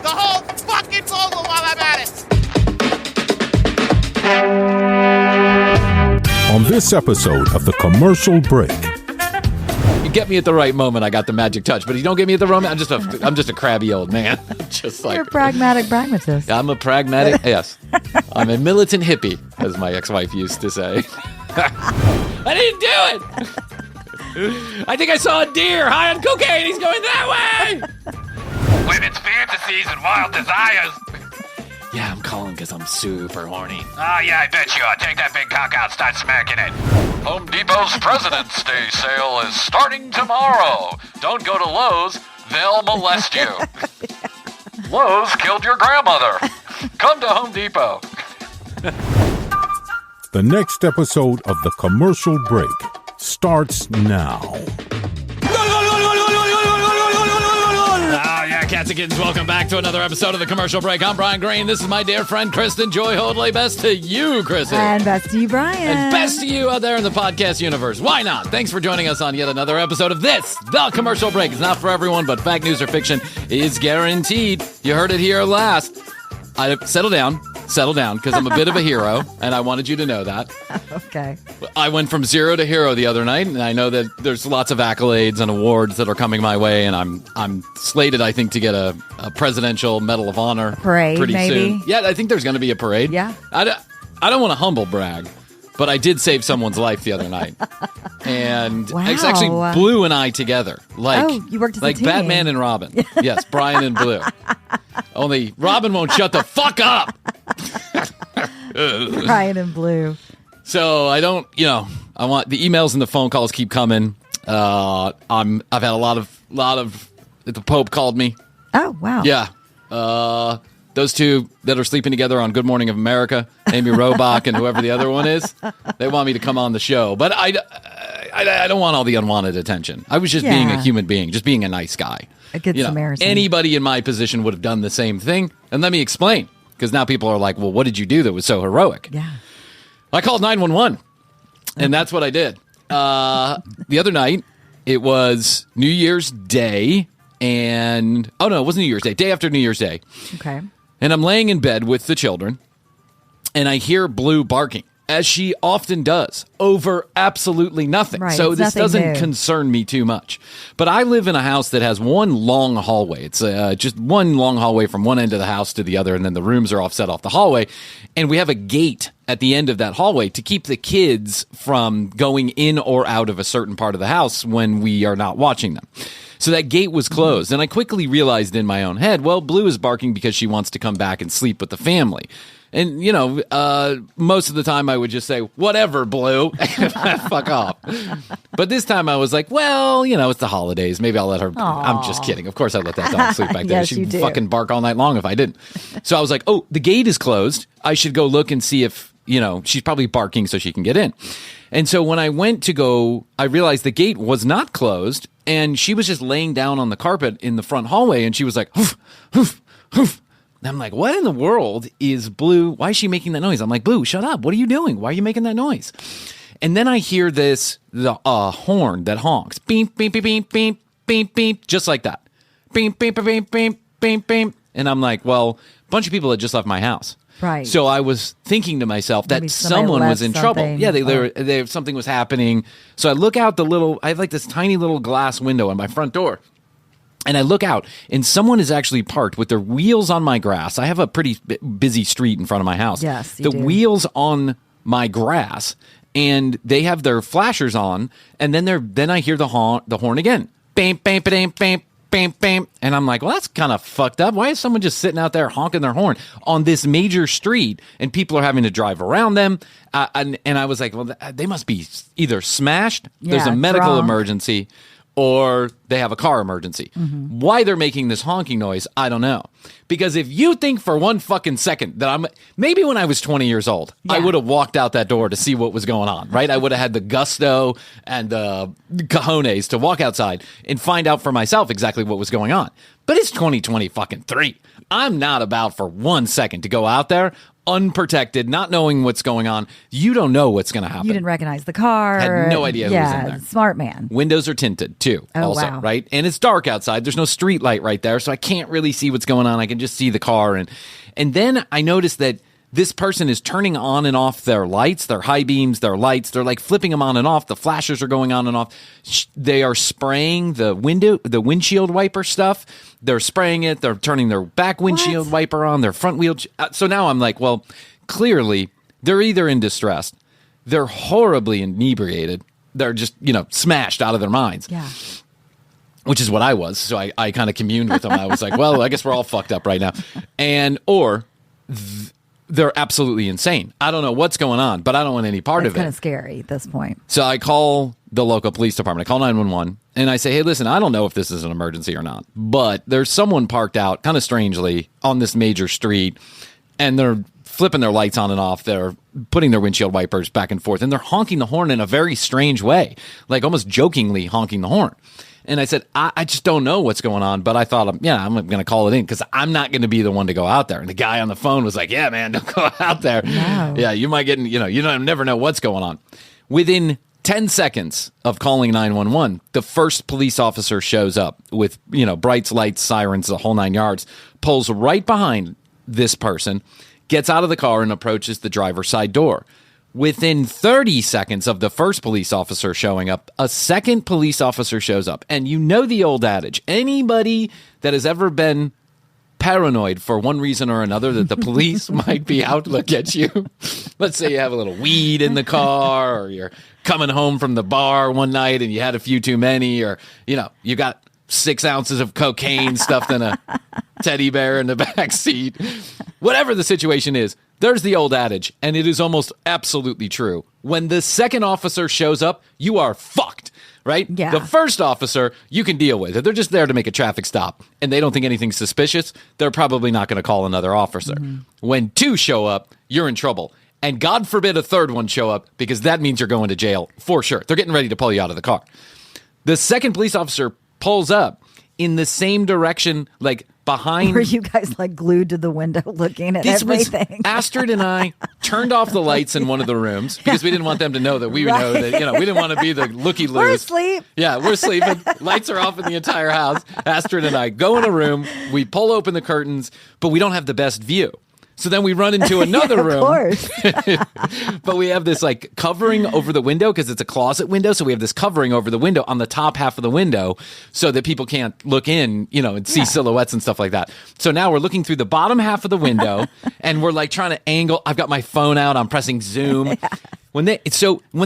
the whole fucking mogul while I'm at it. On this episode of The Commercial Break. You get me at the right moment, I got the magic touch. But if you don't get me at the right moment, I'm just a crabby old man. Just like You're a pragmatic pragmatist. I'm a pragmatic, yes. I'm a militant hippie, as my ex-wife used to say. I didn't do it! I think I saw a deer high on cocaine. He's going that way! Women's fantasies and wild desires. Yeah, I'm calling because I'm super horny. Oh, yeah, I bet you are. Take that big cock out, start smacking it. Home Depot's President's Day sale is starting tomorrow. Don't go to Lowe's. They'll molest you. Lowe's killed your grandmother. Come to Home Depot. The next episode of The Commercial Break starts now. Oh, yeah, cats and kittens, welcome back to another episode of The Commercial Break. I'm Bryan Green. This is my dear friend, Kristen Joy Hoadley. Best to you, Krissy. And best to you, Bryan. And best to you out there in the podcast universe. Why not? Thanks for joining us on yet another episode of this, The Commercial Break. It's not for everyone, but fact, news, or fiction is guaranteed. You heard it here last. Settle down, because I'm a bit of a hero, and I wanted you to know that. Okay. I went from zero to hero the other night, and I know that there's lots of accolades and awards that are coming my way, and I'm slated, I think, to get a presidential Medal of Honor parade, pretty maybe. soon. Yeah, I think there's going to be a parade. Yeah. I don't want to humble brag, but I did save someone's life the other night. And Wow. it's actually Blue and I together. You worked as a team. Batman and Robin. Yes, Bryan and Blue. Only Robin won't shut the fuck up. Bryan and Blue. So I don't, I want the emails and the phone calls keep coming. I've had a lot of. The Pope called me. Oh, wow. Yeah. Those two that are sleeping together on Good Morning of America, Amy Robach and whoever the other one is, they want me to come on the show. But I don't want all the unwanted attention. I was just being a human being, just being a nice guy. A good Samaritan. Anybody in my position would have done the same thing. And let me explain, because now people are like, well, what did you do that was so heroic? Yeah. I called 911, and that's what I did. The other night, it was New Year's Day, and it wasn't New Year's Day, day after New Year's Day. Okay. And I'm laying in bed with the children, and I hear Blue barking, as she often does, over absolutely nothing. Right, so it's this nothing doesn't new. concern me too much. But I live in a house that has one long hallway. It's just one long hallway from one end of the house to the other, and then the rooms are offset off the hallway. And we have a gate at the end of that hallway to keep the kids from going in or out of a certain part of the house when we are not watching them. So that gate was closed, and I quickly realized in my own head, well, Blue is barking because she wants to come back and sleep with the family. And, most of the time I would just say, whatever, Blue, fuck off. But this time I was like, well, it's the holidays. Maybe I'll let her. Aww. I'm just kidding. Of course I'd let that dog sleep back there. Yes, you She'd do. fucking bark all night long if I didn't. So I was like, oh, the gate is closed. I should go look and see if, she's probably barking so she can get in. And so when I went to go, I realized the gate was not closed, and she was just laying down on the carpet in the front hallway, and she was like, hoof, hoof, hoof. And I'm like, what in the world is Blue? Why is she making that noise? I'm like, Blue, shut up. What are you doing? Why are you making that noise? And then I hear the horn that honks. Beep, beep, beep, beep, beep, beep, beep, just like that. Beep, beep, beep, beep, beep, beep, beep. And I'm like, well, a bunch of people had just left my house. Right. So I was thinking to myself that Maybe somebody someone was left in trouble. something. Yeah, something was happening. So I look out I have like this tiny little glass window on my front door. And I look out, and someone is actually parked with their wheels on my grass. I have a pretty busy street in front of my house. Yes, you the do. wheels on my grass, and they have their flashers on. And then I hear the horn again. Bam, bam, bam, bam, bam, bam. And I'm like, well, that's kind of fucked up. Why is someone just sitting out there honking their horn on this major street, and people are having to drive around them? And I was like, well, they must be either smashed. There's a medical drunk. emergency. Or they have a car emergency. Mm-hmm. Why they're making this honking noise, I don't know. Because if you think for one fucking second that maybe when I was 20 years old, I would have walked out that door to see what was going on, right? I would have had the gusto and the cojones to walk outside and find out for myself exactly what was going on. But it's 2023. I'm not about for 1 second to go out there unprotected, not knowing what's going on. You don't know what's going to happen. You didn't recognize the car. Had no idea who was in there. Smart man. Windows are tinted too, also, wow. right? And it's dark outside. There's no street light right there, so I can't really see what's going on. I can just see the car. And then I noticed that this person is turning on and off their lights, their high beams, their lights. They're like flipping them on and off. The flashers are going on and off. They are spraying the windshield wiper stuff. They're spraying it. They're turning their back windshield wiper on, their front wheel. So now I'm like, well, clearly they're either in distress, they're horribly inebriated, they're just, smashed out of their minds. Yeah. Which is what I was. So I kind of communed with them. I was like, well, I guess we're all fucked up right now. Or they're absolutely insane. I don't know what's going on, but I don't want any part of it. It's kind of scary at this point. So I call the local police department. I call 911, and I say, hey, listen, I don't know if this is an emergency or not, but there's someone parked out kind of strangely on this major street, and they're flipping their lights on and off. They're putting their windshield wipers back and forth, and they're honking the horn in a very strange way, like almost jokingly honking the horn. And I said, I just don't know what's going on, but I thought, I'm going to call it in because I'm not going to be the one to go out there. And the guy on the phone was like, yeah, man, don't go out there. No. Yeah, you might get, you don't never know what's going on. Within 10 seconds of calling 911, the first police officer shows up with, brights, lights, sirens, the whole 9 yards, pulls right behind this person, gets out of the car and approaches the driver's side door. Within 30 seconds of the first police officer showing up, a second police officer shows up. And you know the old adage, anybody that has ever been paranoid for one reason or another that the police might be out to look at you. Let's say you have a little weed in the car, or you're coming home from the bar one night and you had a few too many, or, you got 6 ounces of cocaine stuffed in a teddy bear in the back seat. Whatever the situation is, there's the old adage, and it is almost absolutely true. When the second officer shows up, you are fucked, right? Yeah. The first officer, you can deal with it. They're just there to make a traffic stop, and they don't think anything's suspicious. They're probably not going to call another officer. Mm-hmm. When 2 show up, you're in trouble. And God forbid a third one show up, because that means you're going to jail for sure. They're getting ready to pull you out of the car. The second police officer pulls up in the same direction, like behind. Were you guys like glued to the window looking at everything? Astrid and I turned off the lights in one of the rooms because we didn't want them to know that we would know that, we didn't want to be the looky-loos. We're asleep. Yeah, we're sleeping. Lights are off in the entire house. Astrid and I go in a room. We pull open the curtains, but we don't have the best view. So then we run into another room. Of course. But we have this like covering over the window because it's a closet window. So we have this covering over the window on the top half of the window so that people can't look in, and see silhouettes and stuff like that. So now we're looking through the bottom half of the window and we're like trying to angle. I've got my phone out. I'm pressing zoom. Yeah. When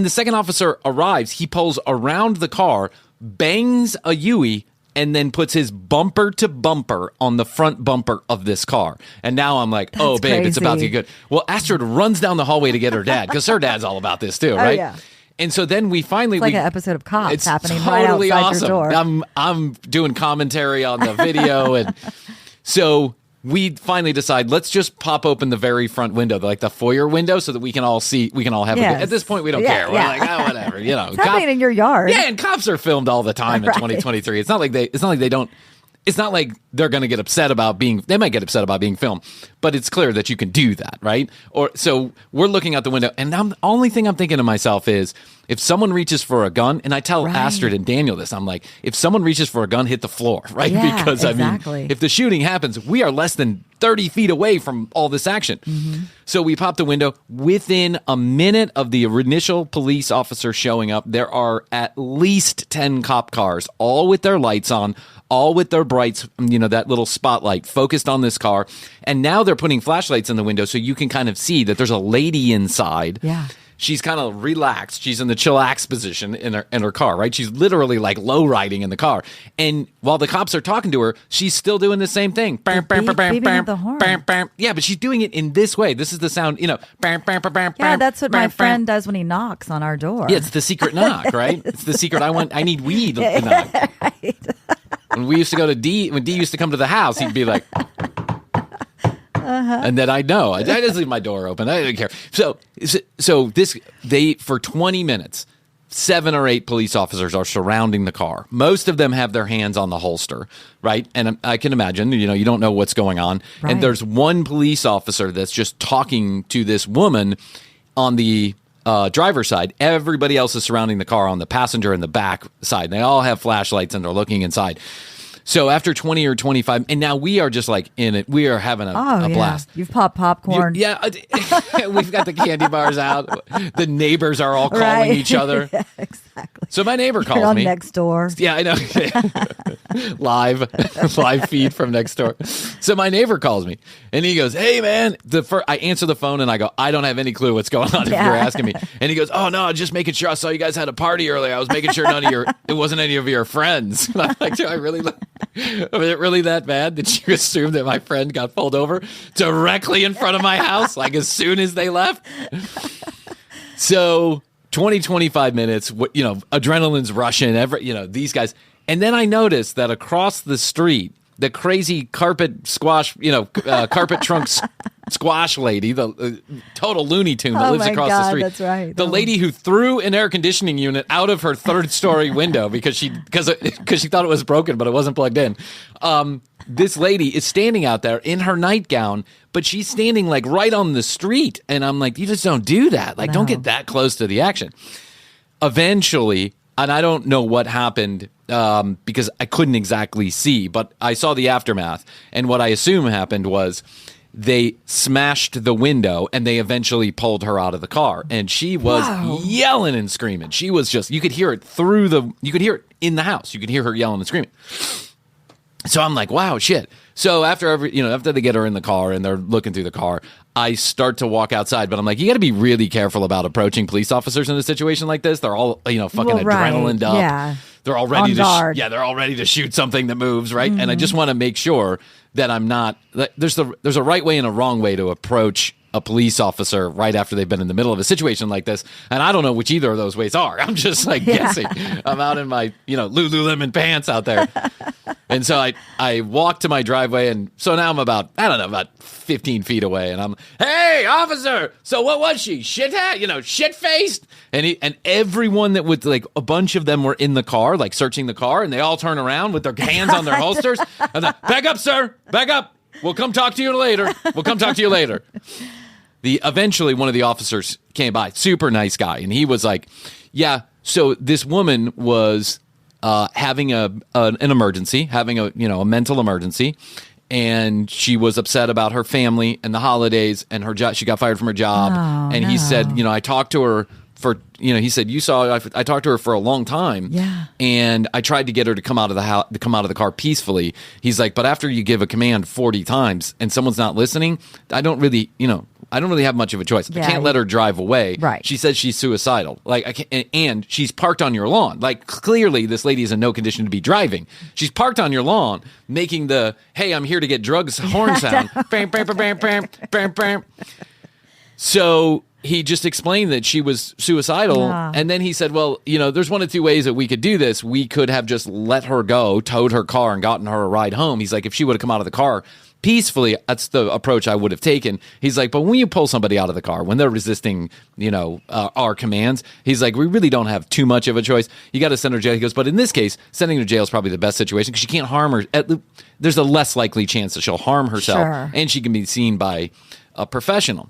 the second officer arrives, he pulls around the car, bangs a Yui, and then puts his bumper to bumper on the front bumper of this car. And now I'm like, oh, babe, crazy. It's about to get good. Well, Astrid runs down the hallway to get her dad, because her dad's all about this too, right? Oh, yeah. And so then we finally... It's like an episode of Cops it's happening totally right outside awesome. your door. I'm doing commentary on the video. And so we finally decide, let's just pop open the very front window, like the foyer window, so that we can all see, we can all have a good... At this point, we don't care. We're like, oh, whatever, It's happening in your yard. Yeah, and cops are filmed all the time in 2023. It's not like they don't... It's not like they're going to get upset about being... They might get upset about being filmed, but it's clear that you can do that, right? So we're looking out the window, and the only thing I'm thinking to myself is, if someone reaches for a gun, and I tell Astrid and Daniel this, I'm like, if someone reaches for a gun, hit the floor, right? Yeah, because, exactly. I mean, if the shooting happens, we are less than 30 feet away from all this action. Mm-hmm. So we pop the window. Within a minute of the initial police officer showing up, there are at least 10 cop cars, all with their lights on, all with their brights, that little spotlight focused on this car. And now they're putting flashlights in the window so you can kind of see that there's a lady inside. Yeah. She's kind of relaxed. She's in the chillax position in her car, right? She's literally like low riding in the car. And while the cops are talking to her, she's still doing the same thing. Beeping the horn. Yeah, but she's doing it in this way. This is the sound, Yeah, that's what my friend does when he knocks on our door. Yeah, it's the secret knock, right? It's the secret. I need weed to knock. Right. When we used to go to D, when D used to come to the house, he'd be like... And then I know. I just leave my door open. I didn't care. So for 20 minutes, 7 or 8 police officers are surrounding the car. Most of them have their hands on the holster, right? And I can imagine, you don't know what's going on. Right. And there's one police officer that's just talking to this woman on the driver's side. Everybody else is surrounding the car on the passenger and the back side. They all have flashlights and they're looking inside. So after 20 or 25, and now we are just like in it. We are having a blast. You've popped popcorn. We've got the candy bars out. The neighbors are all calling each other. Yeah, exactly. So my neighbor calls You're on me. next door. Yeah, I know. live feed from next door. So my neighbor calls me and he goes, "Hey man," I answer the phone and I go, "I don't have any clue what's going on if you're asking me." And he goes, "Oh no, just making sure. I saw you guys had a party earlier. I was making sure it wasn't any of your friends." And I'm like, "Do I really was it really that bad? Did you assume that my friend got pulled over directly in front of my house, like as soon as they left?" So 20, 25 minutes, adrenaline's rushing, these guys. And then I noticed that across the street, the crazy carpet trunk squash lady, the total Looney Tune that lives across the street. That's right. The lady who threw an air conditioning unit out of her 3rd-story window because she thought it was broken, but it wasn't plugged in. This lady is standing out there in her nightgown, but she's standing like right on the street. And I'm like, you just don't do that. Like, don't get that close to the action. Eventually, and I don't know what happened because I couldn't exactly see, but I saw the aftermath. And what I assume happened was they smashed the window and they eventually pulled her out of the car. And she was yelling and screaming. She was just, you could hear it you could hear it in the house. You could hear her yelling and screaming. So I'm like, wow, shit. So after they get her in the car and they're looking through the car, I start to walk outside, but I'm like, you got to be really careful about approaching police officers in a situation like this. They're all, fucking adrenaline up. Yeah. They're all ready they're all ready to shoot something that moves, right? Mm-hmm. And I just want to make sure that I'm not. There's a right way and a wrong way to approach a police officer right after they've been in the middle of a situation like this, and I don't know which either of those ways are. I'm just guessing. I'm out in my Lululemon pants out there, and so I walk to my driveway, and so now I'm about 15 feet away, and I'm, "Hey officer, so what was she? Shit faced?" And everyone that was a bunch of them were in the car, searching the car, and they all turn around with their hands on their holsters, and then, "Back up, sir, back up. We'll come talk to you later. Eventually, one of the officers came by, super nice guy, and he was like, "Yeah, so this woman was having an emergency, having a mental emergency, and she was upset about her family and the holidays and her job. She got fired from her job, he said, I talked to her for, he said, I talked to her for a long time, and I tried to get her to come out of the house, to come out of the car peacefully. He's like, but after you give a command 40 times and someone's not listening, I don't really have much of a choice. I can't let her drive away. Right. She says she's suicidal. And she's parked on your lawn. Clearly this lady is in no condition to be driving. She's parked on your lawn, making the, hey, I'm here to get drugs horn sound. Bam, bam, bam, bam, bam, bam. So he just explained that she was suicidal. And then he said, well, there's one of two ways that we could do this. We could have just let her go, towed her car, and gotten her a ride home. He's like, if she would have come out of the car peacefully, that's the approach I would have taken. He's like, but when you pull somebody out of the car, when they're resisting, our commands, he's like, we really don't have too much of a choice. You got to send her to jail. He goes, but in this case, sending her to jail is probably the best situation because she can't harm her. There's a less likely chance that she'll harm herself, and she can be seen by a professional.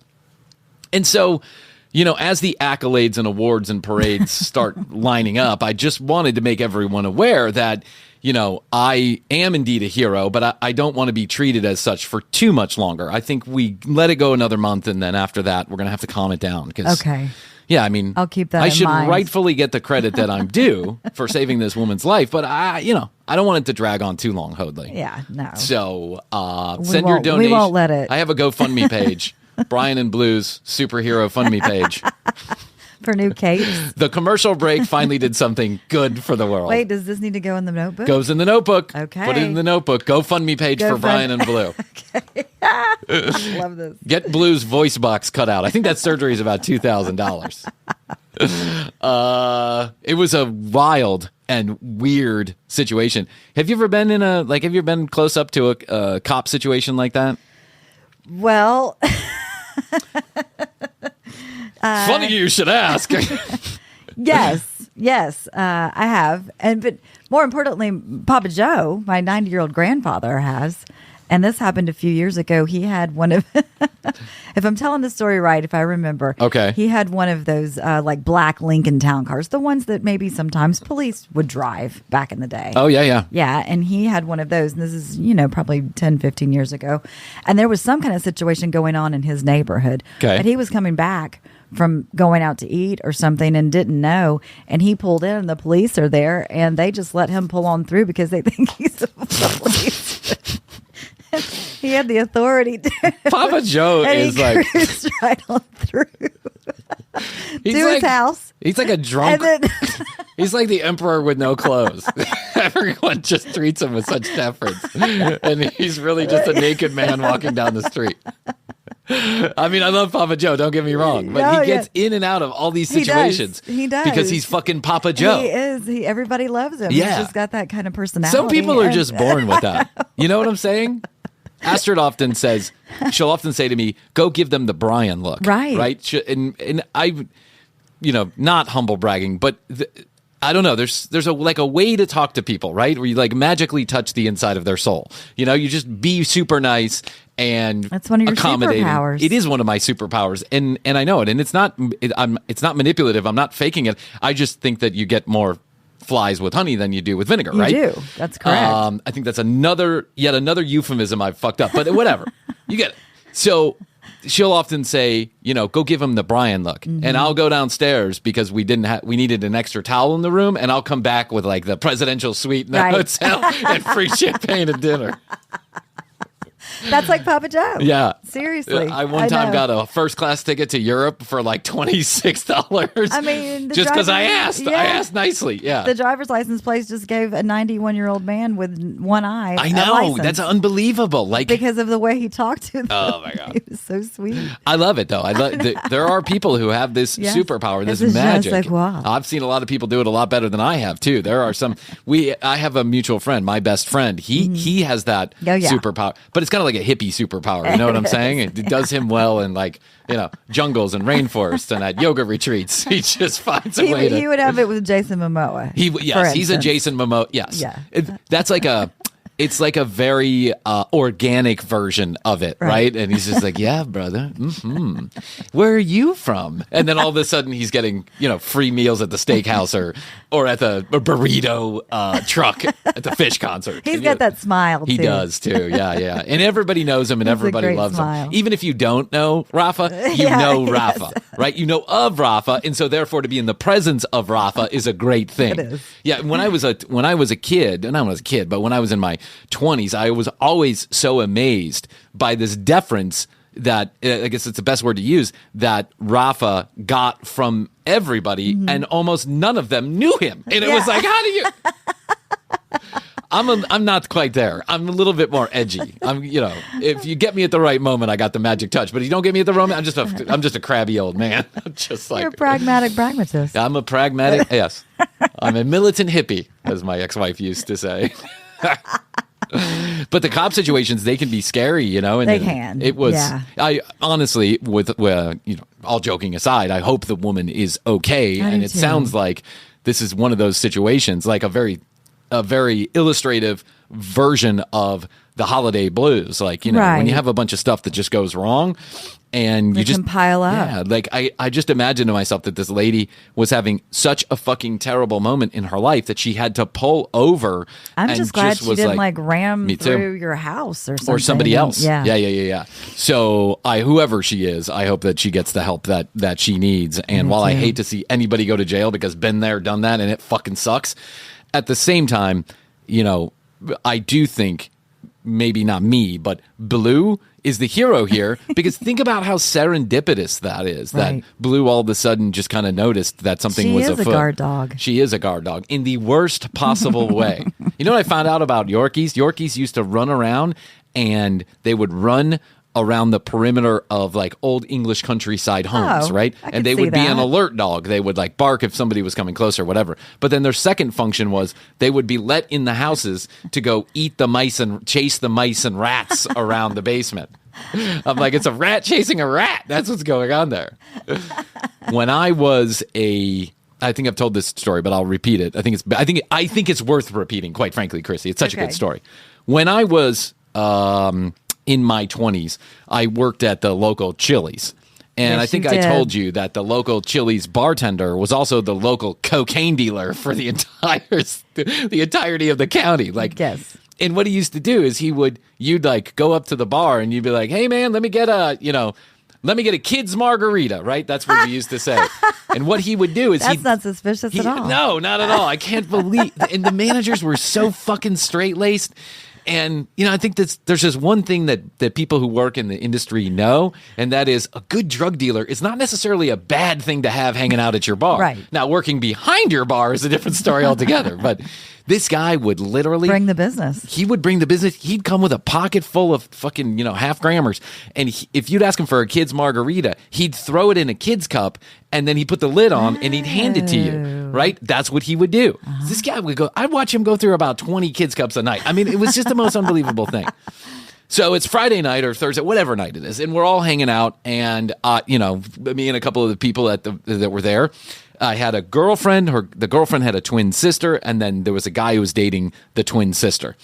And so, as the accolades and awards and parades start lining up, I just wanted to make everyone aware that, I am indeed a hero, but I don't want to be treated as such for too much longer. I think we let it go another month, and then after that, we're going to have to calm it down. Okay. Yeah, I mean, I'll keep that I in should mind. rightfully get the credit that I'm due for saving this woman's life, but I don't want it to drag on too long, Hoadley. Yeah, no. So send your donation. We won't let it. I have a GoFundMe page. Bryan and Blue's superhero FundMe page. For new capes. The commercial break finally did something good for the world. Wait, does this need to go in the notebook? Goes in the notebook. Okay. Put it in the notebook. GoFundMe page for Bryan and Blue. Okay. I love this. Get Blue's voice box cut out. I think that surgery is about $2,000. It was a wild and weird situation. Have you ever been have you ever been close up to a cop situation like that? Well, funny you should ask. Yes. Yes, I have. But more importantly, Papa Joe, my 90-year-old grandfather, has. And this happened a few years ago. He had one of, if I'm telling the story right, if I remember, Okay. he had one of those like black Lincoln Town cars, the ones that maybe sometimes police would drive back in the day. Oh, yeah, yeah. Yeah, and he had one of those, and this is, probably 10, 15 years ago. And there was some kind of situation going on in his neighborhood. Okay. But he was coming back from going out to eat or something and didn't know, and he pulled in, and the police are there, and they just let him pull on through because they think he's a police. He had the authority to. Papa Joe and is he like cruised right on through to like, his house. He's like a drunk. And then, He's like the emperor with no clothes. Everyone just treats him with such deference, and he's really just a naked man walking down the street. I mean, I love Papa Joe. Don't get me wrong, but he gets in and out of all these situations. He does because he's fucking Papa Joe. He is. Everybody loves him. Yeah. He's just got that kind of personality. Some people are just born with that. You know what I'm saying? Astrid often says, she'll often say to me, "Go give them the Bryan look." Right. And I, not humble bragging, but. I don't know. There's a way to talk to people, right? Where you like magically touch the inside of their soul. You just be super nice and that's one of your accommodating. superpowers. It is one of my superpowers, and I know it. And it's not manipulative. I'm not faking it. I just think that you get more flies with honey than you do with vinegar, right? You do. That's correct. I think that's yet another euphemism I've fucked up, but whatever. You get it. So. She'll often say, go give him the Bryan look. Mm-hmm. And I'll go downstairs because we needed an extra towel in the room, and I'll come back with like the presidential suite in the hotel and free champagne and dinner. That's like Papa Joe. Yeah. Seriously. I one time got a first class ticket to Europe for like $26. I mean, just because I asked. Yeah. I asked nicely. Yeah. The driver's license place just gave a 91-year-old man with one eye. I know. That's unbelievable. Like because of the way he talked to them. Oh my God. He was so sweet. I love it though. There are people who have this superpower, this magic. I've seen a lot of people do it a lot better than I have too. There are some. I have a mutual friend, my best friend. He has that superpower, but it's kind of like a hippie superpower. You know what I'm saying? It does him well in like, jungles and rainforests and at yoga retreats. He just finds a way to. He would have it with Jason Momoa. He's a Jason Momoa. Yes. Yeah. That's like it's like a very organic version of it, right? And he's just like, yeah, brother. Mm-hmm. Where are you from? And then all of a sudden he's getting, free meals at the steakhouse or at the burrito truck at the fish concert. He's got that smile, too. He does, too. Yeah. And everybody knows him and everybody loves him. Even if you don't know Rafa, you know Rafa, right? You know of Rafa. And so therefore to be in the presence of Rafa is a great thing. It is. Yeah. When I was a kid, not when I was a kid, but when I was in my 20s, I was always so amazed by this deference that I guess it's the best word to use that Rafa got from everybody, and almost none of them knew him. And it was like, how do you? I'm not quite there. I'm a little bit more edgy. If you get me at the right moment, I got the magic touch. But if you don't get me at the right moment, I'm just a crabby old man. I'm just like you're a pragmatic pragmatist. I'm a pragmatic. Yes, I'm a militant hippie, as my ex-wife used to say. But the cop situations, they can be scary, and they can. It was, I honestly, with all joking aside, I hope the woman is okay. And it sounds like this is one of those situations, like a very illustrative version of the holiday blues. Like, when you have a bunch of stuff that just goes wrong and you just can pile up. Yeah. Like I just imagine to myself that this lady was having such a fucking terrible moment in her life that she had to pull over. I'm just glad she didn't ram through your house or something. Or somebody else. Yeah. So whoever she is, I hope that she gets the help that she needs. And while I hate to see anybody go to jail because been there, done that, and it fucking sucks, at the same time, I do think maybe not me, but Blue is the hero here because think about how serendipitous that is. That Blue all of a sudden just kind of noticed that something was afoot. She is a guard dog. She is a guard dog in the worst possible way. You know what I found out about Yorkies? Yorkies used to run around and they would run around the perimeter of like old English countryside homes, right? And they would be an alert dog. They would like bark if somebody was coming close or whatever. But then their second function was they would be let in the houses to go eat the mice and chase the mice and rats around the basement. I'm like, it's a rat chasing a rat. That's what's going on there. When I was a I think I've told this story, but I'll repeat it. I think it's worth repeating, quite frankly, Krissy. It's such a good story. When I was in my 20s, I worked at the local Chili's. And Yes, I think you I did. told you that the local Chili's bartender was also the local cocaine dealer for the entirety of the county. Like, Yes. And what he used to do is you'd like go up to the bar and you'd be like, "Hey man, let me get a kid's margarita," right? That's what we used to say. And what he would do is That's not suspicious at all. No, not at all. I can't believe. And the managers were so fucking straight laced. And, I think there's just one thing that people who work in the industry know, and that is a good drug dealer is not necessarily a bad thing to have hanging out at your bar. Right. Now, working behind your bar is a different story altogether. But this guy would literally Bring the business. He would bring the business. He'd come with a pocket full of fucking, half grammars. And if you'd ask him for a kid's margarita, he'd throw it in a kid's cup and then he'd put the lid on and he'd hand it to you. Right? That's what he would do. This guy would go, I'd watch him go through about 20 kids' cups a night. I mean, it was just the most unbelievable thing. So it's Friday night or Thursday, whatever night it is. And we're all hanging out. And, me and a couple of the people that were there. I had a girlfriend. The girlfriend had a twin sister. And then there was a guy who was dating the twin sister.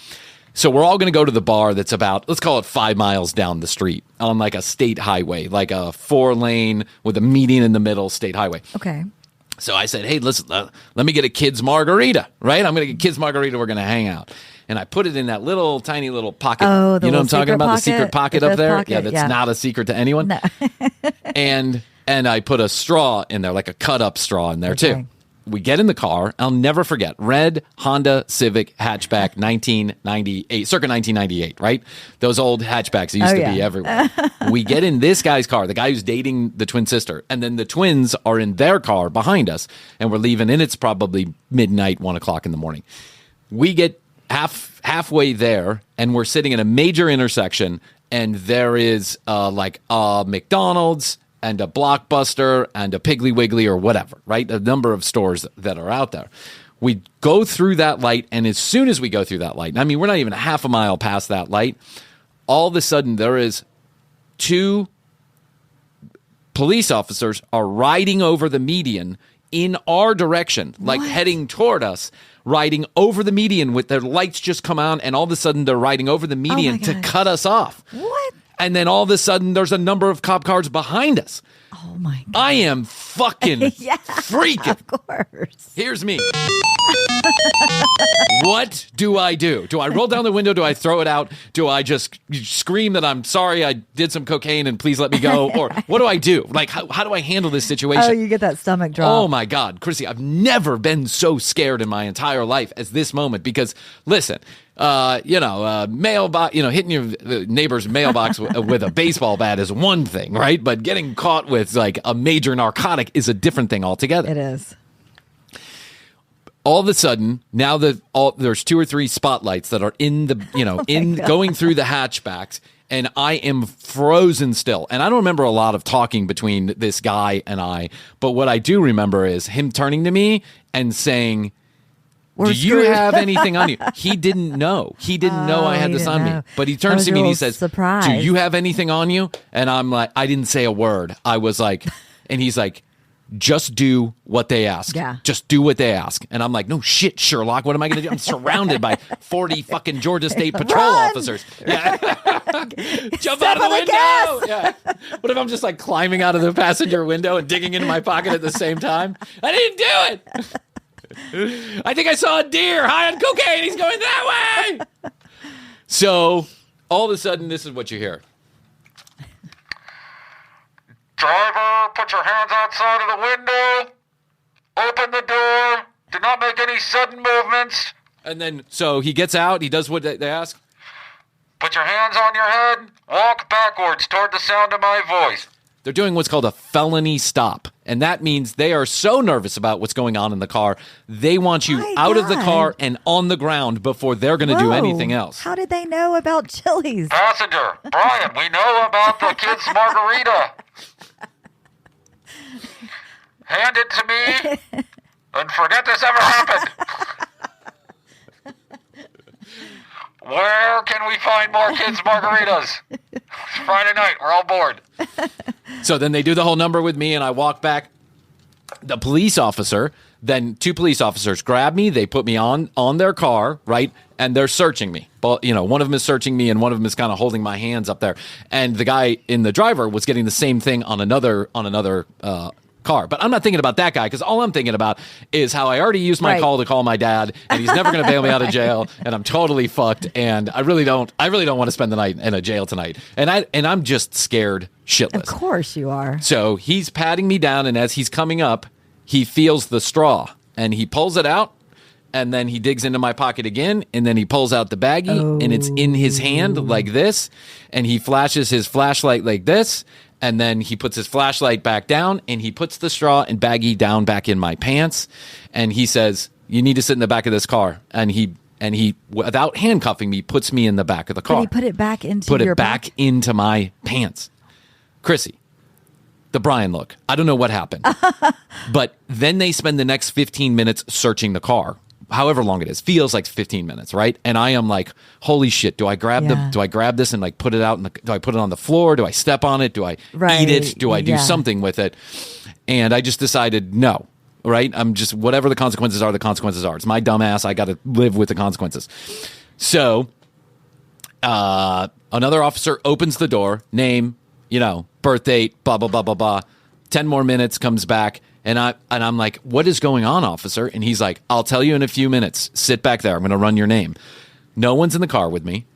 So we're all going to go to the bar that's about, let's call it 5 miles down the street on like a state highway, like a 4-lane with a median in the middle state highway. Okay. So I said, hey, listen, let me get a kid's margarita, right? I'm going to get kids margarita. We're going to hang out. And I put it in that little tiny little pocket. Oh, the you know what I'm little talking about? secret The secret pocket pocket? up there? Pocket, Yeah, that's yeah. not a secret to anyone. No. And I put a straw in there, like a cut up straw in there Okay. too. We get in the car. I'll never forget. Red Honda Civic hatchback, 1998, circa 1998, right? Those old hatchbacks that used to be everywhere. We get in this guy's car, the guy who's dating the twin sister, and then the twins are in their car behind us, and we're leaving, and it's probably midnight, 1 o'clock in the morning. We get halfway there, and we're sitting in a major intersection, and there is like a McDonald's and a Blockbuster and a Piggly Wiggly or whatever, right? A number of stores that are out there. We go through that light, and as soon as we go through that light, I mean, we're not even a half a mile past that light, all of a sudden there is 2 police officers are riding over the median in our direction, like heading toward us, riding over the median with their lights just come on, and all of a sudden they're riding over the median to gosh. cut us off. What? And then all of a sudden, there's a number of cop cars behind us. Oh, my God. I am fucking freaking. Of course. Here's me. What do I do? Do I roll down the window? Do I throw it out? Do I just scream that I'm sorry I did some cocaine and please let me go? Or what do I do? Like, how do I handle this situation? Oh, you get that stomach drop. Oh my God, Krissy, I've never been so scared in my entire life as this moment because, listen, mailbox, hitting your neighbor's mailbox with a baseball bat is one thing, right? But getting caught with like a major narcotic is a different thing altogether. It is. All of a sudden, now there's 2 or 3 spotlights that are in the, going through the hatchbacks, and I am frozen still. And I don't remember a lot of talking between this guy and I, but what I do remember is him turning to me and saying, We're do you screwed. have anything on you? He didn't know. He didn't know I had he this didn't on me. know. But he That turns was to me your and he little says, surprise. do you have anything on you? And I'm like, I didn't say a word. I was like, and he's like, just do what they ask. Yeah. Just do what they ask. And I'm like, no shit, Sherlock. What am I going to do? I'm surrounded by 40 fucking Georgia State Patrol Run! officers. Yeah. Jump Step out of the on the window. gas! Yeah. What if I'm just like climbing out of the passenger window and digging into my pocket at the same time? I didn't do it. I think I saw a deer high on cocaine. He's going that way. So all of a sudden, this is what you hear. Driver, put your hands outside of the window. Open the door. Do not make any sudden movements. And then, so he gets out. He does what they ask. Put your hands on your head. Walk backwards toward the sound of my voice. They're doing what's called a felony stop. And that means they are so nervous about what's going on in the car, they want you My out of the God. car and on the ground before they're going to do Whoa. anything else. How did they know about Chili's? Passenger, Bryan, we know about the kid's margarita. Hand it to me and forget this ever happened. Where can we find more kids' margaritas? It's Friday night. We're all bored. So then they do the whole number with me, and I walk back. the police officer, then 2 police officers grab me. They put me on their car, right? And they're searching me. But, one of them is searching me and one of them is kind of holding my hands up there. And the guy in the driver was getting the same thing on another car. But I'm not thinking about that guy because all I'm thinking about is how I already used my call to call my dad and he's never going to bail me out of jail and I'm totally fucked and I really don't want to spend the night in a jail tonight. And I'm just scared shitless. Of course you are. So he's patting me down and as he's coming up, he feels the straw and he pulls it out and then he digs into my pocket again and then he pulls out the baggie and it's in his hand like this and he flashes his flashlight like this and then he puts his flashlight back down and he puts the straw and baggie down back in my pants and he says, you need to sit in the back of this car. And he without handcuffing me, puts me in the back of the car. But he put it back into back into my pants. Krissy. The Bryan look. I don't know what happened. But then they spend the next 15 minutes searching the car. However long it is. Feels like 15 minutes, right? And I am like, holy shit, do I grab this and like put it out do I put it on the floor? Do I step on it? Do I eat it? Do I do something with it? And I just decided no. Right? I'm just whatever the consequences are, the consequences are. It's my dumb ass. I got to live with the consequences. So another officer opens the door, name, birth date, blah, blah, blah, blah, blah. 10 more minutes, comes back, and I'm like, what is going on, officer? And he's like, I'll tell you in a few minutes. Sit back there. I'm going to run your name. No one's in the car with me.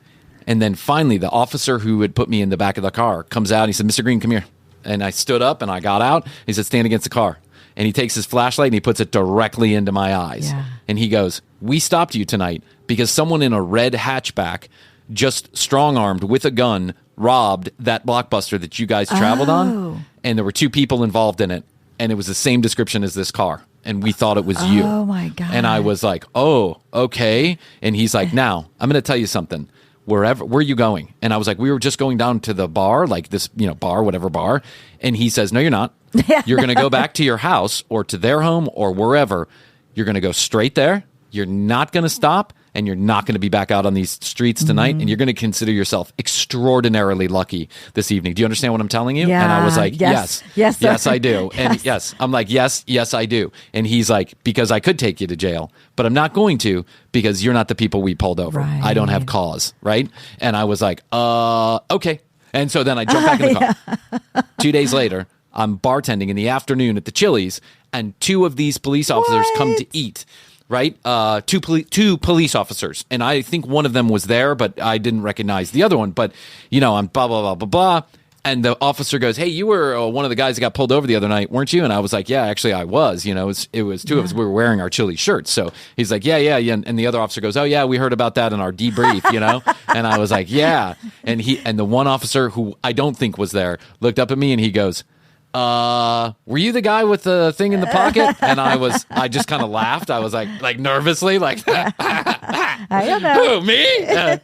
And then finally, the officer who had put me in the back of the car comes out, and he said, Mr. Green, come here. And I stood up, and I got out. He said, stand against the car. And he takes his flashlight, and he puts it directly into my eyes. Yeah. And he goes, we stopped you tonight because someone in a red hatchback just strong-armed with a gun robbed that Blockbuster that you guys traveled on, and there were 2 people involved in it, and it was the same description as this car, and we thought it was you. Oh, my God. And I was like, oh, okay. And he's like, now, I'm going to tell you something. Where are you going? And I was like, we were just going down to the bar, like this, bar, whatever bar. And he says, no, you're not. You're going to go back to your house or to their home or wherever. You're going to go straight there. You're not going to stop. And you're not going to be back out on these streets tonight, and you're going to consider yourself extraordinarily lucky this evening. Do you understand what I'm telling you? Yeah, and I was like, yes, I do. Yes. And yes, I'm like, yes, I do. And he's like, because I could take you to jail, but I'm not going to because you're not the people we pulled over. Right. I don't have cause, right? And I was like, okay. And so then I jumped back in the car. 2 days later, I'm bartending in the afternoon at the Chili's, and 2 of these police officers come to eat. Right? 2 police officers. And I think one of them was there, but I didn't recognize the other one. But, I'm blah, blah, blah, blah, blah. And the officer goes, hey, you were one of the guys that got pulled over the other night, weren't you? And I was like, yeah, actually I was. It was 2 of us. We were wearing our Chili shirts. So he's like, yeah. And the other officer goes, oh, yeah, we heard about that in our debrief, And I was like, yeah. And the one officer who I don't think was there looked up at me and he goes, were you the guy with the thing in the pocket? And I just kind of laughed. I was like nervously, like, I don't know. Who, me?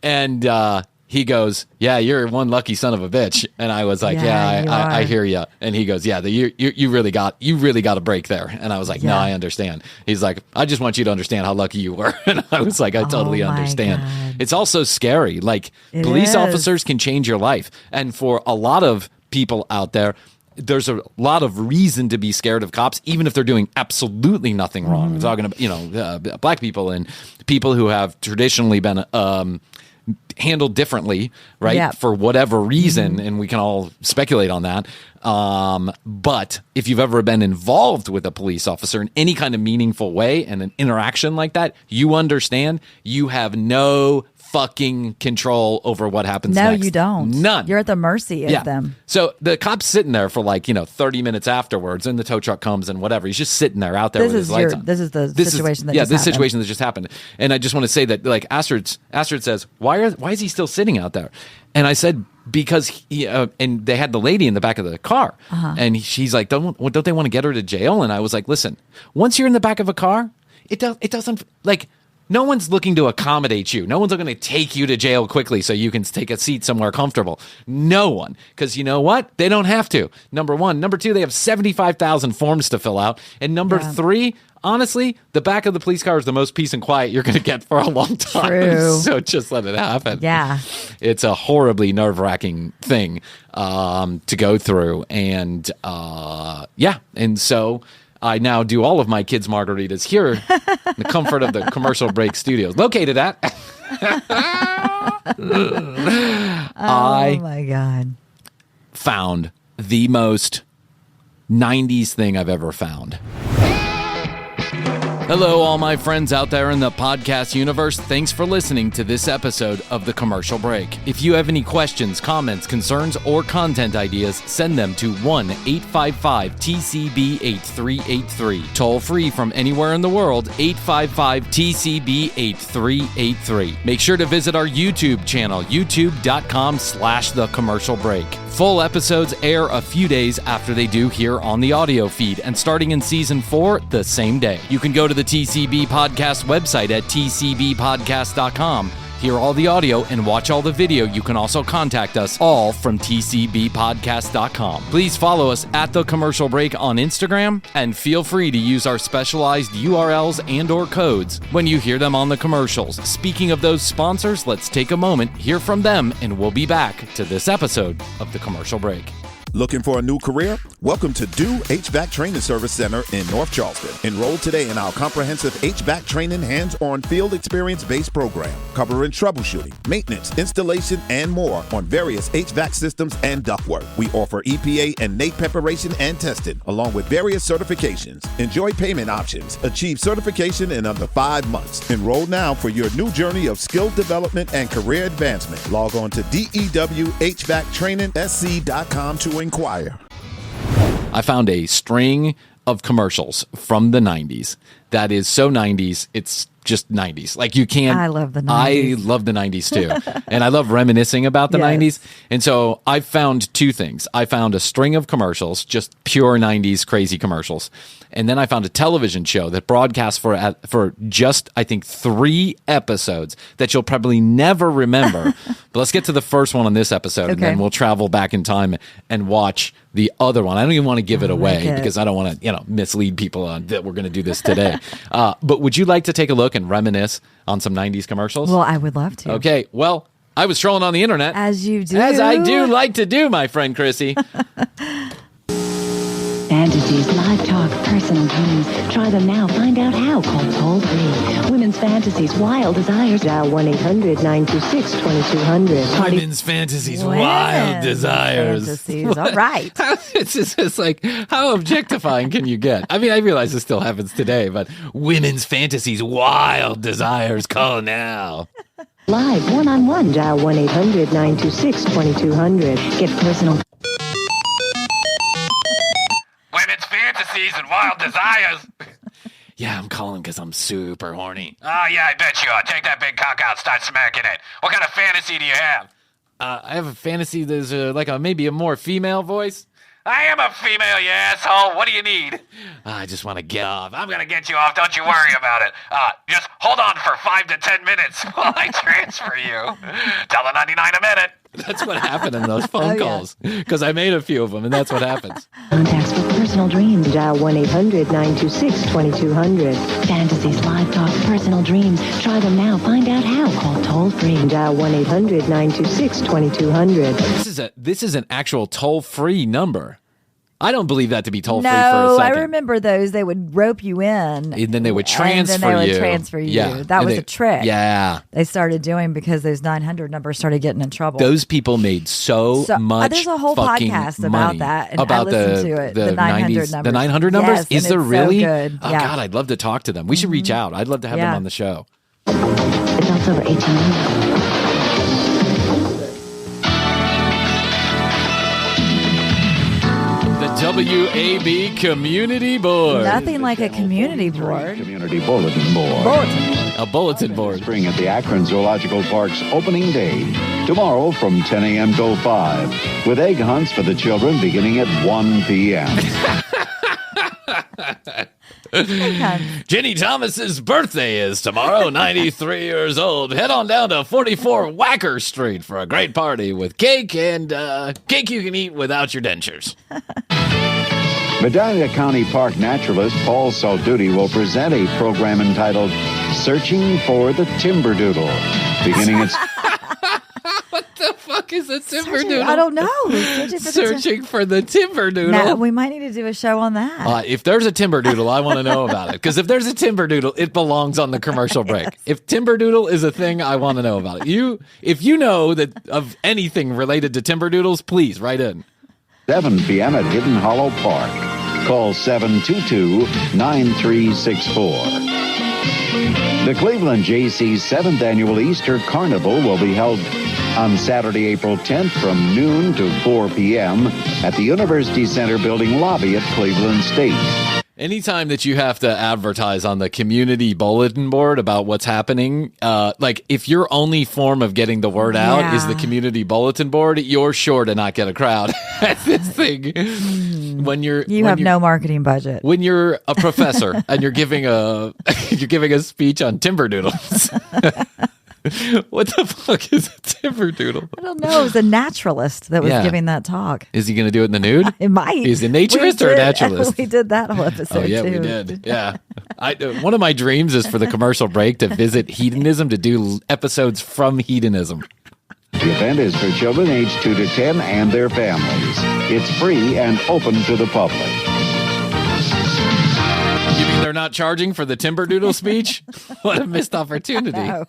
And he goes, yeah, you're one lucky son of a bitch. And I was like, I hear you. And he goes, yeah, you really got a break there. And I was like, no, I understand. He's like, I just want you to understand how lucky you were. And I was like, I totally understand. God. It's also scary. Like, police officers can change your life. And for a lot of people out there, there's a lot of reason to be scared of cops, even if they're doing absolutely nothing wrong. We're talking about, black people and people who have traditionally been handled differently, right? Yeah. For whatever reason, and we can all speculate on that. But if you've ever been involved with a police officer in any kind of meaningful way and an interaction like that, you understand you have no fucking control over what happens next. No, you don't. None. You're at the mercy of them. So the cop's sitting there for 30 minutes afterwards, and the tow truck comes and whatever. He's just sitting there out there with his lights on. This is the situation that just happened. Situation that just happened. And I just want to say that, Astrid says, why is he still sitting out there? And I said, because he, and they had the lady in the back of the car, and she's like, don't they want to get her to jail? And I was like, listen, once you're in the back of a car, it doesn't like. No one's looking to accommodate you. No one's looking to take you to jail quickly so you can take a seat somewhere comfortable. No one. Because you know what? They don't have to. Number one. Number two, they have 75,000 forms to fill out. And number three, honestly, the back of the police car is the most peace and quiet you're going to get for a long time. True. So just let it happen. Yeah. It's a horribly nerve-wracking thing to go through. And and so I now do all of my kids' margaritas here in the comfort of the Commercial Break Studios. Located at... Oh, my God. Found the most 90s thing I've ever found. Hello, all my friends out there in the podcast universe. Thanks for listening to this episode of The Commercial Break. If you have any questions, comments, concerns, or content ideas, send them to 1-855-TCB-8383. Toll free from anywhere in the world, 855-TCB-8383. Make sure to visit our YouTube channel, youtube.com/The Commercial Break. Full episodes air a few days after they do here on the audio feed, and starting in season 4, the same day. You can go to the TCB Podcast website at tcbpodcast.com. Hear all the audio and watch all the video. You can also contact us all from tcbpodcast.com. Please follow us at The Commercial Break on Instagram, and feel free to use our specialized URLs and or codes when you hear them on the commercials. Speaking of those sponsors, let's take a moment, hear from them, and we'll be back to this episode of The Commercial Break. Looking for a new career? Welcome to Do HVAC Training Service Center in North Charleston. Enroll today in our comprehensive HVAC training hands-on field experience-based program, covering troubleshooting, maintenance, installation, and more on various HVAC systems and ductwork. We offer EPA and NATE preparation and testing, along with various certifications. Enjoy payment options. Achieve certification in under 5 months. Enroll now for your new journey of skill development and career advancement. Log on to dewhvactrainingsc.com to inquire. I found a string of commercials from the 90s that is so 90s, it's just 90s. Like, you can't... I love the 90s. I love the 90s too. And I love reminiscing about the Yes. 90s. And so I found two things. I found a string of commercials, just pure 90s crazy commercials. And then I found a television show that broadcast for just, I think, 3 episodes that you'll probably never remember. But let's get to the first one on this episode, and then we'll travel back in time and watch the other one. I don't even want to give it away because I don't want to, mislead people on that we're going to do this today. But would you like to take a look and reminisce on some 90s commercials? Well, I would love to. Okay. Well, I was trolling on the internet. As you do. As I do like to do, my friend Krissy. Fantasies, live talk, personal dreams. Try them now. Find out how. Call toll free. Women's fantasies, wild desires. Dial 1-800-926-2200. Women's fantasies, wild desires. Fantasies. All right. It's just like, how objectifying can you get? I mean, I realize this still happens today, but women's fantasies, wild desires. Call now. Live, one-on-one. Dial 1-800-926-2200. Get personal. Women's fantasies and wild desires. Yeah, I'm calling because I'm super horny. Oh, yeah, I bet you are. Take that big cock out, start smacking it. What kind of fantasy do you have? I have a fantasy there's maybe a more female voice. I am a female, you asshole. What do you need? I just want to get off. I'm going to get you off. Don't you worry about it. Just hold on for 5 to 10 minutes while I transfer you. $1.99 a minute. That's what happened in those phone calls, because I made a few of them, and that's what happens. Contacts for personal dreams. Dial 1-800-926-2200. Fantasies, live talk, personal dreams. Try them now. Find out how. Call toll free. Dial 1-800-926-2200. This is an actual toll-free number. I don't believe that to be toll-free for a No, I second. remember those. They would rope you in. And then they would transfer and then they you. would transfer you. Yeah. That And was a trick. Yeah. They started doing because those 900 numbers started getting in trouble. Those people made so much There's a whole fucking podcast money about that, and about I listened to it. The 900 90s, numbers. The 900 numbers? Yes, Is and there it's so really? good. Oh, Yeah. God, I'd love to talk to them. We should reach out. I'd love to have them on the show. Adults over 18. The WAB Community Board. Nothing like a community board. Community Bulletin Board. A bulletin board. Spring at the Akron Zoological Park's opening day. Tomorrow from 10 a.m. till 5. With egg hunts for the children beginning at 1 p.m. Jenny Thomas's birthday is tomorrow, 93 years old. Head on down to 44 Wacker Street for a great party with cake and cake you can eat without your dentures. Medina County Park naturalist Paul Salduti will present a program entitled Searching for the Timberdoodle, beginning its... What the fuck is a timberdoodle? I don't know. Searching for the timberdoodle. Now, we might need to do a show on that. If there's a timberdoodle, I want to know about it. Because if there's a timberdoodle, it belongs on the commercial break. Yes. If timberdoodle is a thing, I want to know about it. If you know that of anything related to timberdoodles, please write in. 7 p.m. at Hidden Hollow Park. Call 722-9364. The Cleveland JC's 7th Annual Easter Carnival will be held on Saturday, April 10th from noon to 4 p.m. at the University Center building lobby at Cleveland State. Anytime that you have to advertise on the community bulletin board about what's happening, like if your only form of getting the word out is the community bulletin board, you're sure to not get a crowd at this thing. You have no marketing budget. When you're a professor and you're giving a speech on timberdoodles. What the fuck is a timberdoodle? I don't know. It was a naturalist that was giving that talk. Is he going to do it in the nude? It might. He's a naturist or a naturalist? We did that whole episode. Oh yeah, too. we did. Yeah, one of my dreams is for the commercial break to visit Hedonism, to do episodes from Hedonism. The event is for children aged 2 to 10 and their families. It's free and open to the public. You mean they're not charging for the timberdoodle speech? What a missed opportunity. No.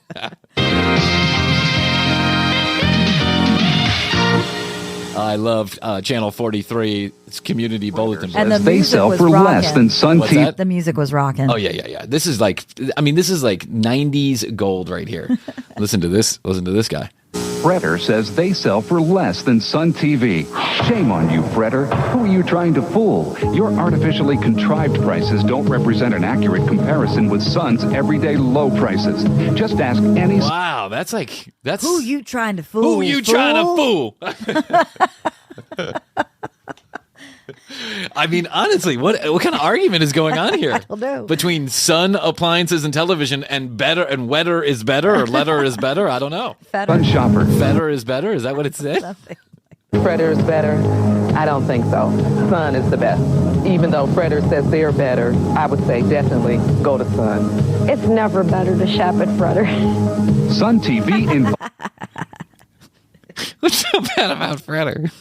I love Channel 43. It's community bulletin. And the they music sell was for rocking. less than Sun What's TV. that? The music was rocking. Oh yeah. This is like 90s gold right here. Listen to this guy. Fretter says they sell for less than Sun TV. Shame on you, Fretter. Who are you trying to fool? Your artificially contrived prices don't represent an accurate comparison with Sun's everyday low prices. Just ask any... Wow, that's Who you trying to fool? Who you trying to fool? I mean, honestly, what kind of argument is going on here? I don't know. Between Sun appliances and television and wetter is better or letter is better? I don't know. Sun shopper. Better is better? Is that what it said? Fretter is better? I don't think so. Sun is the best. Even though Fretter says they're better, I would say definitely go to Sun. It's never better to shop at Fretter. Sun TV in... What's so bad about Fretter?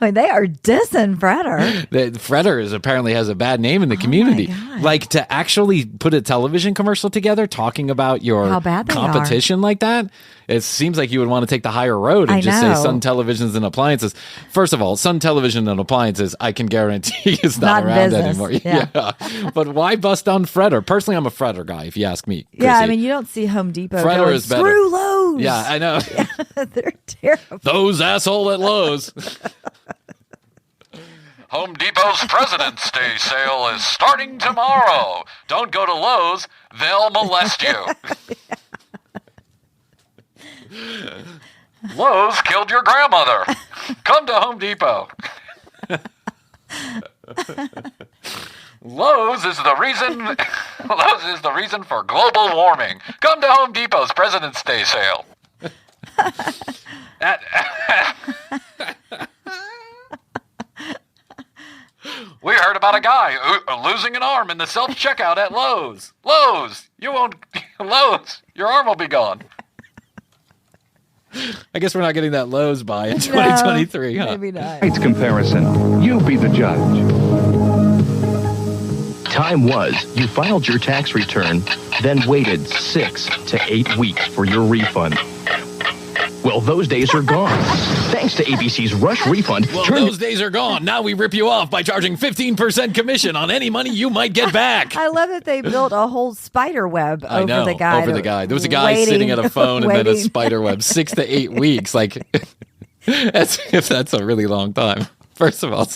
I mean, they are dissing Fretter. Fretter apparently has a bad name in the community. Like, to actually put a television commercial together talking about your How bad they competition like that, it seems like you would want to take the higher road and just say Sun Televisions and Appliances. First of all, Sun Television and Appliances, I can guarantee is not around business. anymore. Yeah. But why bust on Fretter? Personally, I'm a Fretter guy, if you ask me. Krissy. Yeah, I mean, you don't see Home Depot Fretter going, is better. screw Lowe's. Yeah, I know. They're terrible. Those asshole at Lowe's. Home Depot's President's Day sale is starting tomorrow. Don't go to Lowe's, they'll molest you. Lowe's killed your grandmother. Come to Home Depot. Lowe's is the reason for global warming. Come to Home Depot's President's Day sale. We heard about a guy losing an arm in the self-checkout at Lowe's. Lowe's, your arm will be gone. I guess we're not getting that Lowe's buy in 2023, huh? Maybe not. Price comparison. You be the judge. Time was you filed your tax return, then waited 6 to 8 weeks for your refund. Well, those days are gone. Thanks to ABC's Rush Refund. Well, those days are gone. Now we rip you off by charging 15% commission on any money you might get back. I love that they built a whole spider web over the guy. There was a guy sitting at a phone and then a spider web. 6 to 8 weeks. Like, as if that's a really long time. First of all,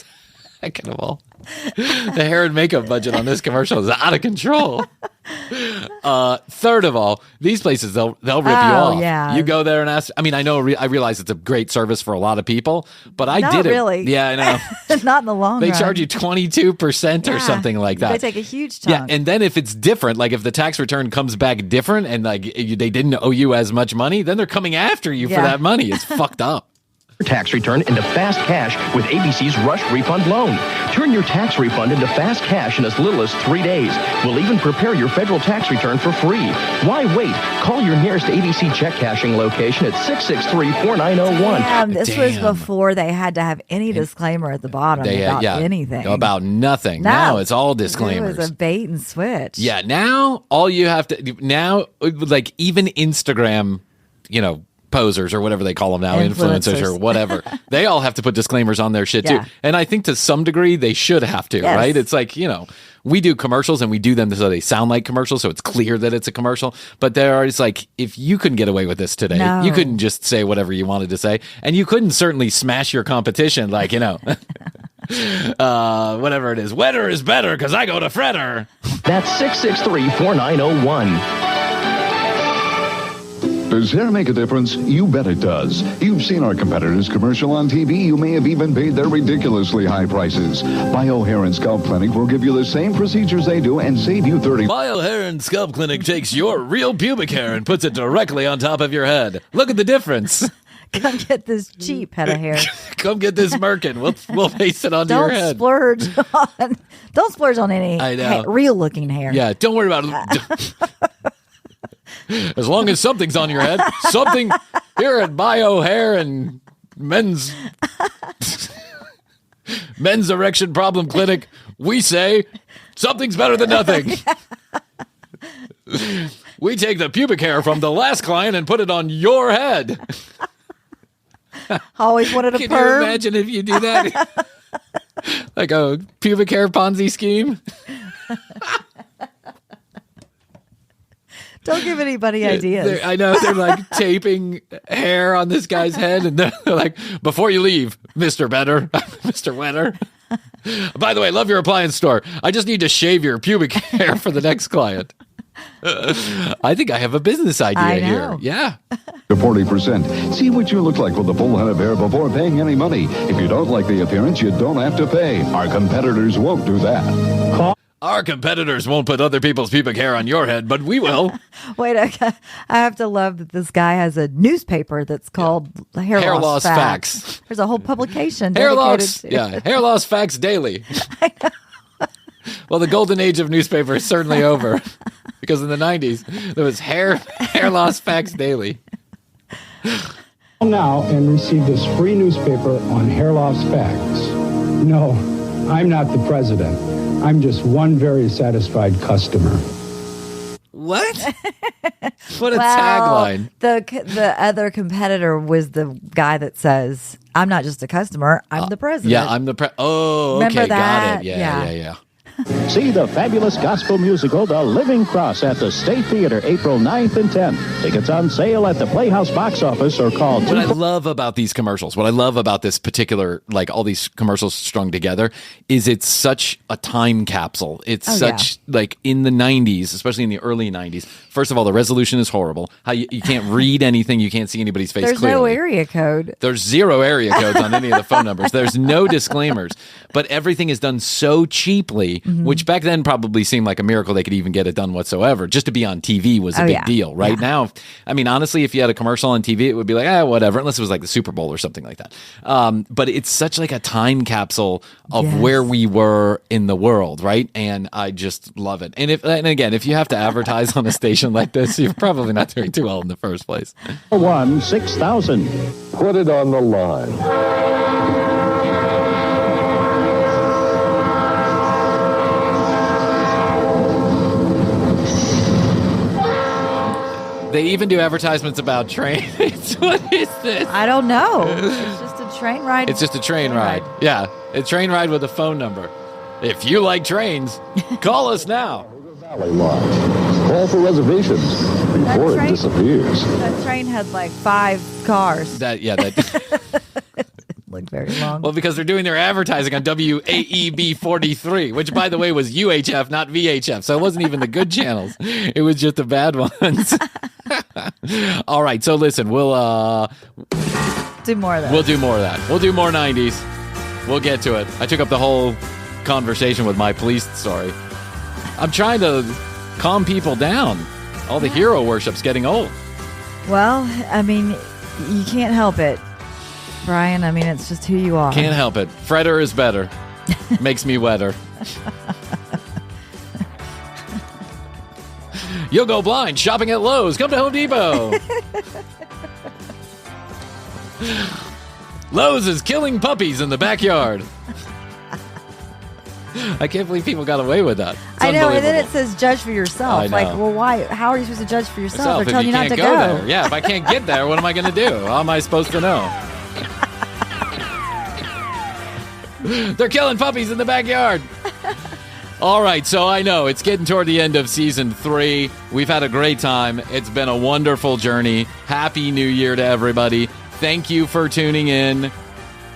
second of all, the hair and makeup budget on this commercial is out of control. Third of all, these places they'll rip you off. Yeah. You go there and ask. I mean, I realize it's a great service for a lot of people, but I Not did it. really. Yeah, I know. Not in the long They run. charge you 22% or something like that. They take a huge chunk. Yeah, and then if it's different, like if the tax return comes back different and like they didn't owe you as much money, then they're coming after you for that money. It's fucked up. tax return into fast cash with ABC's Rush Refund Loan. Turn your tax refund into fast cash in as little as 3 days. We'll even prepare your federal tax return for free. Why wait? Call your nearest ABC check cashing location at 663-4901. Damn, this was before they had to have any disclaimer at the bottom about anything. About nothing. No. Now it's all disclaimers. It was a bait and switch. Yeah, now all you have to now, like even Instagram, posers or whatever they call them now, influencers or whatever, they all have to put disclaimers on their shit too. And I think to some degree they should have to, right? It's like, we do commercials and we do them so they sound like commercials, so it's clear that it's a commercial. But it's like, if you couldn't get away with this today, you couldn't just say whatever you wanted to say, and you couldn't certainly smash your competition, like, whatever it is. Wetter is better because I go to Fretter. That's 663-4901. Does hair make a difference? You bet it does. You've seen our competitors' commercial on TV. You may have even paid their ridiculously high prices. Bio Hair and Scalp Clinic will give you the same procedures they do and save you 30. Bio Hair and Scalp Clinic takes your real pubic hair and puts it directly on top of your head. Look at the difference. Come get this cheap head of hair. Come get this merkin. We'll paste it onto your head. Don't splurge on any real looking hair. Yeah, don't worry about it. As long as something's on your head, something here at Bio Hair and Men's Erection Problem Clinic, we say something's better than nothing. We take the pubic hair from the last client and put it on your head. Always wanted a perm. Can you imagine if you do that? Like a pubic hair Ponzi scheme? Don't give anybody ideas. I know they're like taping hair on this guy's head, and they're like, "Before you leave, Mr. Better, Mr. Wetter. By the way, love your appliance store. I just need to shave your pubic hair for the next client." I think I have a business idea here. Yeah. To 40%. See what you look like with a full head of hair before paying any money. If you don't like the appearance, you don't have to pay. Our competitors won't do that. Our competitors won't put other people's pubic hair on your head, but we will. Wait, I have to love that this guy has a newspaper that's called Hair Loss Facts. There's a whole publication Hair dedicated Loss Facts Daily. I know. Well, the golden age of newspaper is certainly over, because in the 90s there was Hair Loss Facts Daily. Now and receive this free newspaper on hair loss facts. No, I'm not the president. I'm just one very satisfied customer. What? What a tagline. The other competitor was the guy that says, "I'm not just a customer, I'm the president." Yeah, I'm the Oh, okay, Remember that? Got it. Yeah. See the fabulous gospel musical, The Living Cross, at the State Theater, April 9th and 10th. Tickets on sale at the Playhouse box office or call... What I love about these commercials, what I love about this particular, like all these commercials strung together, is it's such a time capsule. It's like in the 90s, especially in the early 90s. First of all, the resolution is horrible. How you can't read anything. You can't see anybody's face There's clearly. no area code. There's 0 area codes on any of the phone numbers. There's no disclaimers. But everything is done so cheaply, which back then probably seemed like a miracle they could even get it done whatsoever. Just to be on TV was a big deal. Right now, I mean, honestly, if you had a commercial on TV, it would be like, whatever, unless it was like the Super Bowl or something like that. But it's such like a time capsule of where we were in the world, right? And I just love it. And again, if you have to advertise on a station like this, you're probably not doing too well in the first place. 6,000. Put it on the line. They even do advertisements about trains. What is this? I don't know. It's just a train ride. It's just a train ride. Yeah, a train ride with a phone number. If you like trains, call us now. Valley Lodge. Call for reservations before it disappears. That train had like 5 cars. That looked very long. Well, because they're doing their advertising on WAEB 43, which, by the way, was UHF, not VHF. So it wasn't even the good channels. It was just the bad ones. All right. So listen, we'll do more of that. We'll do more of that. We'll do more 90s. We'll get to it. I took up the whole conversation with my police story. I'm trying to calm people down. All the hero worship's getting old. Well, I mean, you can't help it. Bryan, I mean, it's just who you are. Can't help it. Fredder is better. Makes me wetter. You'll go blind shopping at Lowe's. Come to Home Depot. Lowe's is killing puppies in the backyard. I can't believe people got away with that. It's I know, and then it says judge for yourself. I know. Like, well, why? How are you supposed to judge for yourself? They're If telling you not can't to go. there. Yeah, if I can't get there, what am I going to do? How am I supposed to know? They're killing puppies in the backyard. All right, so I know it's getting toward the end of season 3. We've had a great time. It's been a wonderful journey. Happy New Year to everybody. Thank you for tuning in.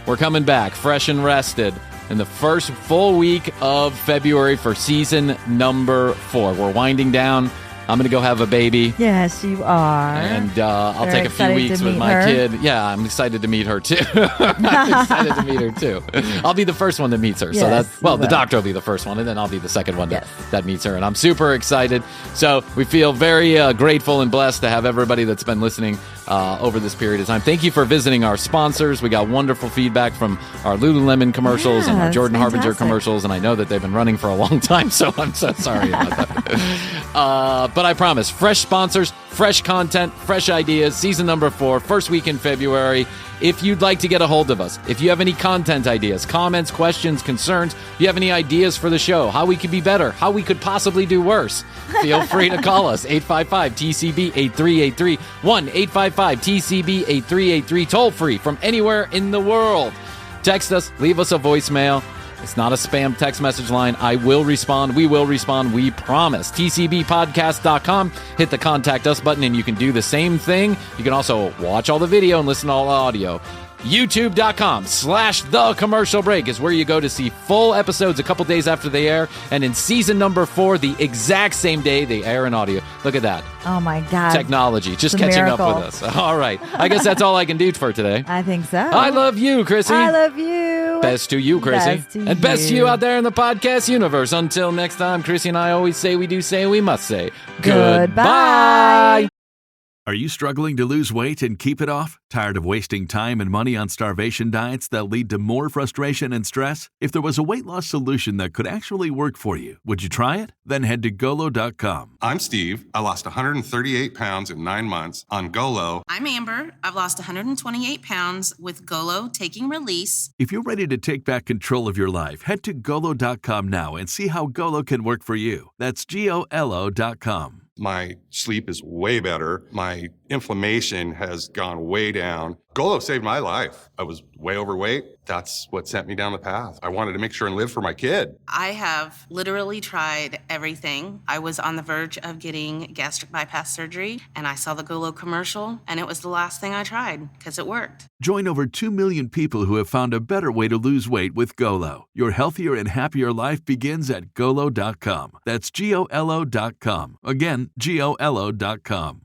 We're coming back fresh and rested in the first full week of February for season number 4. We're winding down. I'm going to go have a baby. Yes, you are. And I'll Very take a few excited weeks to with meet my her. kid. Yeah, I'm excited to meet her, too. I'm excited to meet her, too. I'll be the first one that meets her. Yes, so that's, well, you the will. doctor will be the first one, and then I'll be the second one that meets her. And I'm super excited. So we feel very grateful and blessed to have everybody that's been listening over this period of time. Thank you for visiting our sponsors. We got wonderful feedback from our Lululemon commercials and our it's Jordan Harbinger fantastic. commercials, and I know that they've been running for a long time, so I'm so sorry about that. But I promise, fresh sponsors, fresh content, fresh ideas, season number 4, first week in February. If you'd like to get a hold of us, if you have any content ideas, comments, questions, concerns, if you have any ideas for the show, how we could be better, how we could possibly do worse, feel free to call us, 855-TCB-8383, 1-855-TCB-8383, toll free from anywhere in the world. Text us, leave us a voicemail. It's not a spam text message line. I will respond. We will respond. We promise. TCBpodcast.com. Hit the contact us button and you can do the same thing. You can also watch all the video and listen to all the audio. YouTube.com/The Commercial Break is where you go to see full episodes a couple days after they air. And in season number 4, the exact same day they air in audio. Look at that. Oh, my God. Technology. Just It's a catching miracle. up with us. All right. I guess that's all I can do for today. I think so. I love you, Krissy. I love you. Best to you, Krissy. Best to and best to you. you out there in the podcast universe. Until next time, Krissy and I always say we do say we must say Goodbye. Are you struggling to lose weight and keep it off? Tired of wasting time and money on starvation diets that lead to more frustration and stress? If there was a weight loss solution that could actually work for you, would you try it? Then head to Golo.com. I'm Steve. I lost 138 pounds in 9 months on Golo. I'm Amber. I've lost 128 pounds with Golo Taking Release. If you're ready to take back control of your life, head to Golo.com now and see how Golo can work for you. That's GOLO.com. My sleep is way better. My inflammation has gone way down. Golo saved my life. I was way overweight. That's what sent me down the path. I wanted to make sure and live for my kid. I have literally tried everything. I was on the verge of getting gastric bypass surgery, and I saw the Golo commercial, and it was the last thing I tried because it worked. Join over 2 million people who have found a better way to lose weight with Golo. Your healthier and happier life begins at Golo.com. That's GOLO.com. Again, GOLO.com.